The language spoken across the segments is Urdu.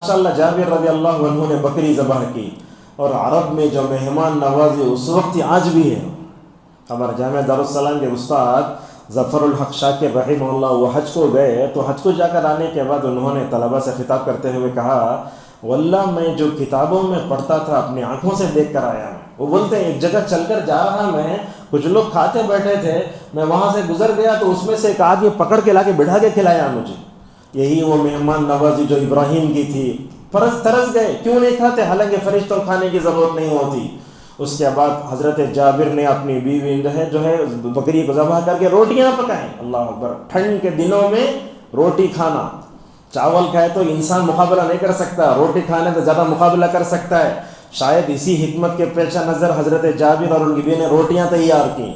ماشاءاللہ جابر رضی اللہ عنہ نے بکری ذبح کی، اور عرب میں جو مہمان نوازی اس وقت آج بھی ہے۔ ہمارے جامعہ دارالسلام کے استاد ظفر الحق شاکر رحمہ اللہ وہ حج کو گئے، تو حج کو جا کر آنے کے بعد انہوں نے طلبہ سے خطاب کرتے ہوئے کہا، واللہ میں جو کتابوں میں پڑھتا تھا اپنی آنکھوں سے دیکھ کر آیا ہوں۔ وہ بولتے ہیں ایک جگہ چل کر جا رہا میں، کچھ لوگ کھاتے بیٹھے تھے، میں وہاں سے گزر گیا تو اس میں سے ایک آدمی پکڑ کے لا کے بٹھا کے کھلایا مجھے۔ یہی وہ مہمان نوازی جو ابراہیم کی تھی۔ ترس گئے، کیوں نہیں کھاتے؟ حالانکہ فرشتوں کھانے کی ضرورت نہیں ہوتی۔ اس کے بعد حضرت جابر نے اپنی بیوی جو ہے بکری کو ذبح کر کے روٹیاں پکائیں۔ اللہ اکبر! ٹھنڈ کے دنوں میں روٹی کھانا، چاول کھائے تو انسان مقابلہ نہیں کر سکتا، روٹی کھانے تو زیادہ مقابلہ کر سکتا ہے۔ شاید اسی حکمت کے پیش نظر حضرت جابر اور ان کی بیوی نے روٹیاں تیار کی۔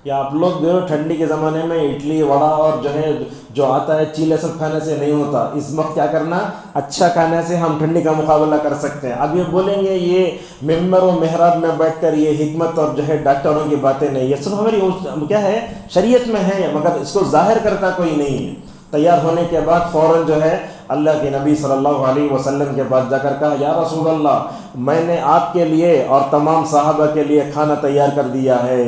یا آپ لوگ جو ٹھنڈی کے زمانے میں اڈلی وڑا اور جو آتا ہے چیلے سب کھانے سے نہیں ہوتا۔ اس وقت کیا کرنا، اچھا کھانے سے ہم ٹھنڈی کا مقابلہ کر سکتے ہیں۔ اب یہ بولیں گے یہ ممبر و محراب میں بیٹھ کر یہ حکمت اور ڈاکٹروں کی باتیں نہیں، یہ سب ہماری کیا ہے، شریعت میں ہے، مگر اس کو ظاہر کرتا کوئی نہیں ہے۔ تیار ہونے کے بعد فوراً اللہ کے نبی صلی اللہ علیہ وسلم کے پاس جا کر کہا، یا رسول اللہ، میں نے آپ کے لیے اور تمام صحابہ کے لیے کھانا تیار کر دیا ہے۔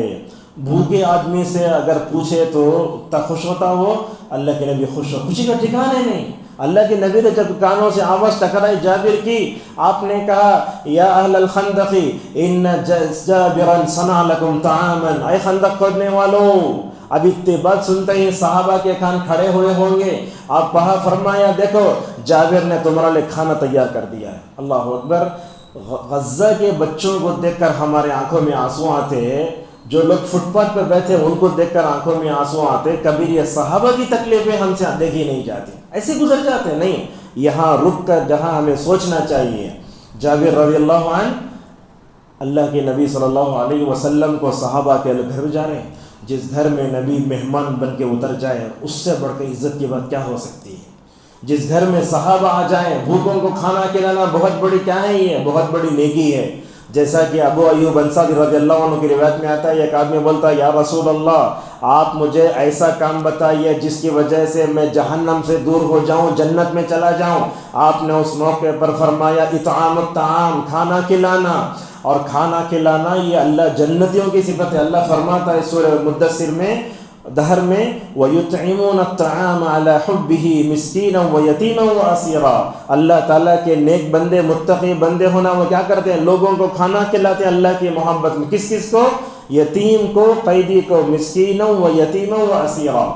بھوکے آدمی سے اگر پوچھے تو اتنا خوش ہوتا وہ، اللہ کے نبی خوشی کا ٹھکانے نہیں۔ اللہ کے نبی نے جب کانوں سے آواز ٹکرائی جابر کی، آپ نے کہا، یا اہل الخندق ان جابرا صنع لکم طعاما، اے خندق کھودنے والوں۔ اب اتنی بات سنتے ہی صحابہ کے کان کھڑے ہوئے ہوں گے۔ آپ کہا، فرمایا، دیکھو جابر نے تمہارے لیے کھانا تیار کر دیا ہے۔ اللہ اکبر! غزہ کے بچوں کو دیکھ کر ہمارے آنکھوں میں آنسو آتے ہیں، جو لوگ فٹ پاتھ پہ بیٹھے ان کو دیکھ کر آنکھوں میں آنسو آتے۔ کبھی یہ صحابہ کی تکلیفیں ہم سے دیکھی نہیں جاتی، ایسے گزر جاتے نہیں۔ یہاں رک کر جہاں ہمیں سوچنا چاہیے۔ جابر رضی اللہ عنہ اللہ کے نبی صلی اللہ علیہ وسلم کو صحابہ کے گھر جا رہے ہیں۔ جس گھر میں نبی مہمان بن کے اتر جائے اس سے بڑھ کر عزت کی بات کیا ہو سکتی ہے؟ جس گھر میں صحابہ آ جائیں، بھوکوں کو کھانا کھلانا بہت بڑی کیا ہے، یہ بہت بڑی نیکی ہے۔ جیسا کہ ابو ایوب انصاری رضی اللہ عنہ کی روایت میں آتا ہے، ایک آدمی بولتا ہے، یا رسول اللہ، آپ مجھے ایسا کام بتائیے جس کی وجہ سے میں جہنم سے دور ہو جاؤں، جنت میں چلا جاؤں۔ آپ نے اس موقع پر فرمایا، اطعام الطعام، کھانا کھلانا۔ اور کھانا کھلانا یہ اللہ جنتیوں کی صفت ہے۔ اللہ فرماتا ہے سورہ مدثر میں، دہر میں، وَيُطْعِمُونَ الطَّعَامَ عَلَى حُبِّهِ مِسْكِينًا وَيَتِيمًا وَأَسِيرًا۔ اللہ تعالیٰ کے نیک بندے، متقی بندے ہونا، وہ کیا کرتے ہیں؟ لوگوں کو کھانا کھلاتے ہیں اللہ کی محبت میں۔ کس کس کو؟ یتیم کو، قیدی کو، مسکینا ویتیما واسیرا۔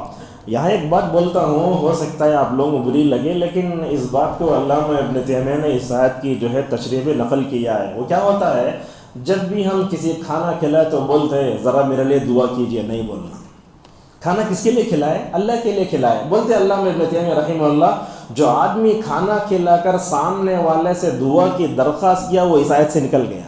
یہاں ایک بات بولتا ہوں، ہو سکتا ہے آپ لوگوں کو بری لگے، لیکن اس بات کو علامہ ابن تیمیہ نے اس آیت کی تشریح نقل کیا ہے۔ وہ کیا ہوتا ہے، جب بھی ہم کسی کھانا کھلائے تو بولتے ہیں ذرا میرے لیے دعا کیجئے، نہیں بولنا۔ کھانا کس کے لیے کھلائے؟ اللہ کے لیے کھلائے۔ بولتے علامہ ابن تیمیہ رحمہ اللہ، جو آدمی کھانا کھلا کر سامنے والے سے دعا کی درخواست کیا وہ اس آیت سے نکل گیا۔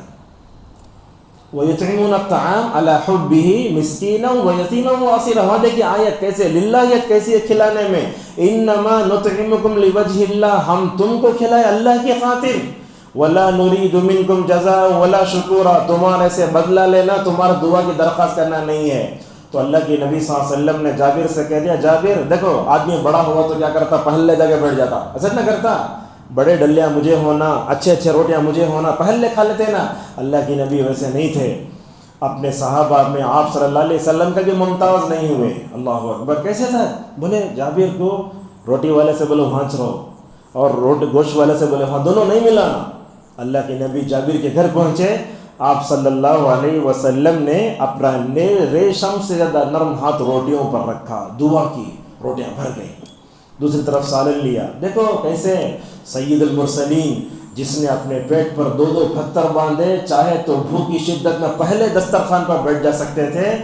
وَيُطْعِمُونَ الطَّعَامَ عَلَى حُبِّهِ مِسْكِينًا وَيَتِيمًا وَأَسِيرًا۔ وہاں دیکھیے آیت کیسے، للہیت کیسی ہے کھلانے میں، اِنَّمَا نُطْعِمُكُمْ لِوَجْهِ اللَّهِ، ہم تم کو کھلائے اللہ کی خاطر، وَلَا نُرِيدُ مِنْكُمْ جَزَاءً وَلَا شُكُورًا، تمہارے سے بدلہ لینا، تمہارا دعا کی درخواست کرنا نہیں ہے۔ تو اللہ کے نبی صلی اللہ علیہ وسلم نے جابر سے کہہ دیا، جابر دیکھو، آدمی بڑا ہوا تو کیا کرتا، پہلے جا کے بیٹھ جاتا، ایسا نہ کرتا، بڑے ڈلیاں مجھے ہونا، اچھے اچھے روٹیاں مجھے ہونا، پہلے کھا لیتے نا۔ اللہ کے نبی ویسے نہیں تھے، اپنے صحابہ میں آپ صلی اللہ علیہ وسلم کا بھی ممتاز نہیں ہوئے۔ اللہ اکبر! کیسے تھا؟ بولے جابر کو روٹی والے سے بولے وہاں چلو، اور گوشت والے سے بولے وہاں، دونوں نہیں ملانا۔ اللہ کے نبی جابر کے گھر پہنچے، آپ صلی اللہ علیہ وسلم نے اپنا ریشم سے زیادہ نرم ہاتھ روٹیوں پر رکھا، دعا کی، روٹیاں بھر گئیں۔ دوسری طرف سالن لیا، دیکھو کیسے سید المرسلین، جس نے اپنے پیٹ پر دو پتھر باندھے، چاہے تو بھوک کی شدت میں پہلے دسترخوان پر بیٹھ جا سکتے تھے۔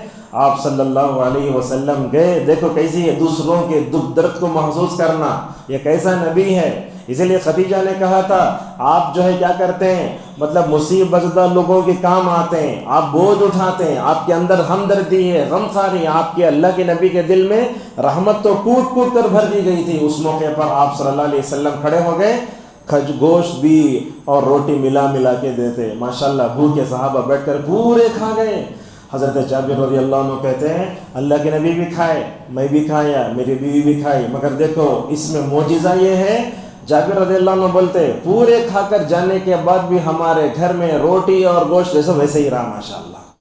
آپ صلی اللہ علیہ وسلم گئے، دیکھو کیسی ہے دوسروں کے دکھ درد کو محسوس کرنا، یہ کیسا نبی ہے۔ اسی لیے خدیجہ نے کہا تھا، آپ کیا کرتے ہیں، مطلب مصیبت زدہ لوگوں کے کام آتے ہیں، آپ بوجھ اٹھاتے ہیں، آپ کے اندر ہمدردی ہے، غم خاری، آپ کے اللہ کے نبی کے دل میں رحمت تو کوٹ کوٹ کر بھر دی گئی تھی۔ اس موقع پر آپ صلی اللہ علیہ وسلم کھڑے ہو گئے، گوشت بھی اور روٹی ملا کے دیتے، ماشاءاللہ بھوکے صحابہ بیٹھ کر پورے کھا گئے۔ حضرت جابر رضی اللہ عنہ کہتے ہیں، اللہ کے نبی بھی کھائے، میں بھی کھایا، میری بیوی بھی کھائی، مگر دیکھو اس میں معجزہ یہ ہے، جابر رضی اللہ عنہ بولتے پورے کھا کر جانے کے بعد بھی ہمارے گھر میں روٹی اور گوشت جیسا ویسے ہی رہا ماشاء اللہ.